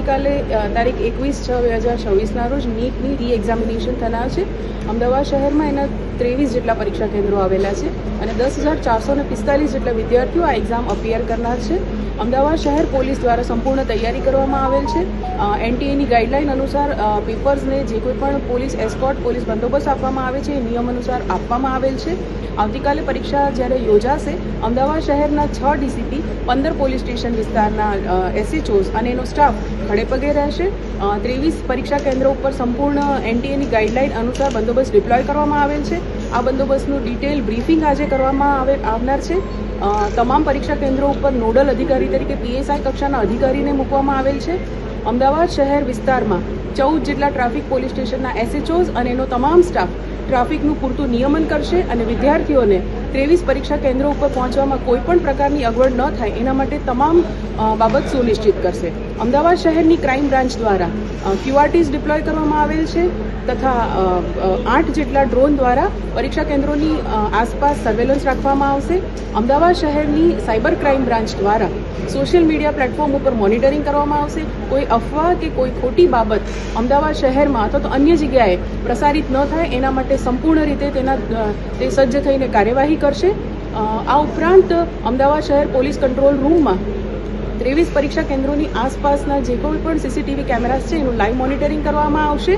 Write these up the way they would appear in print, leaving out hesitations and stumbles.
આવતીકાલે તારીખ 21/6/2026ના રોજ નીટની રી-એક્ઝામિનેશન થનાર છે. અમદાવાદ શહેરમાં એના 23 જેટલા પરીક્ષા કેન્દ્રો આવેલા છે અને 10,445 જેટલા વિદ્યાર્થીઓ આ એક્ઝામ અપિયર કરનાર છે. અમદાવાદ શહેર પોલીસ દ્વારા સંપૂર્ણ તૈયારી કરવામાં આવેલ છે. NTA ની ગાઈડલાઈન અનુસાર પેપર્સને જે કોઈ પણ પોલીસ એસ્કોર્ટ પોલીસ બંદોબસ્ત આપવામાં આવે છે એ નિયમ અનુસાર આપવામાં આવેલ છે. આવતીકાલે પરીક્ષા જ્યારે યોજાશે, અમદાવાદ શહેરના 6 DCP, 15 પોલીસ સ્ટેશન વિસ્તારના SHOs અને એનો સ્ટાફ ખડેપગે રહેશે. 23 પરીક્ષા કેન્દ્રો ઉપર સંપૂર્ણ NTA ની ગાઈડલાઈન અનુસાર બંદોબસ્ત ડિપ્લોય કરવામાં આવેલ છે. આ બંદોબસ્તનું ડિટેલ બ્રીફિંગ આજે કરવામાં આવનાર છે. તમામ પરીક્ષા કેન્દ્રો ઉપર નોડલ અધિકારી તરીકે PSI કક્ષાના અધિકારીને મૂકવામાં આવેલ છે. અમદાવાદ શહેર વિસ્તારમાં 14 જેટલા ટ્રાફિક પોલીસ સ્ટેશનના SHOs અને એનો તમામ સ્ટાફ ટ્રાફિકનું પૂરતું નિયમન કરશે અને વિદ્યાર્થીઓને 23 પરીક્ષા કેન્દ્રો ઉપર પહોંચવામાં કોઈ પણ પ્રકારની અગવડ ન થાય એના માટે તમામ બાબત સુનિશ્ચિત કરશે. અમદાવાદ શહેરની ક્રાઇમ બ્રાન્ચ દ્વારા QRTs ડિપ્લોય કરવામાં આવેલ છે તથા 8 જેટલા ડ્રોન દ્વારા પરીક્ષા કેન્દ્રોની આસપાસ સર્વેલન્સ રાખવામાં આવશે. અમદાવાદ શહેરની સાયબર ક્રાઇમ બ્રાન્ચ દ્વારા સોશિયલ મીડિયા પ્લેટફોર્મ ઉપર મોનિટરિંગ કરવામાં આવશે. કોઈ અફવા કે કોઈ ખોટી બાબત અમદાવાદ શહેરમાં અથવા તો અન્ય જગ્યાએ પ્રસારિત ન થાય એના માટે સંપૂર્ણ રીતે તે સજ્જ થઈને કાર્યવાહી કરશે. આ ઉપરાંત અમદાવાદ શહેર પોલીસ કંટ્રોલ રૂમમાં 23 પરીક્ષા કેન્દ્રોની આસપાસના જે કોઈ પણ CCTV કેમેરાસ છે એનું લાઈવ મોનિટરિંગ કરવામાં આવશે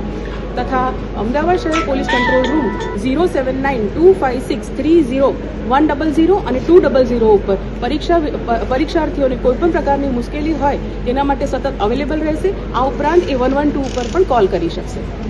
તથા અમદાવાદ શહેર પોલીસ કંટ્રોલ રૂમ 07925630100 અને 200 ઉપર પરીક્ષાર્થીઓને કોઈપણ પ્રકારની મુશ્કેલી હોય તેના માટે સતત અવેલેબલ રહેશે. આ ઉપરાંત એ 112 ઉપર પણ કોલ કરી શકશે.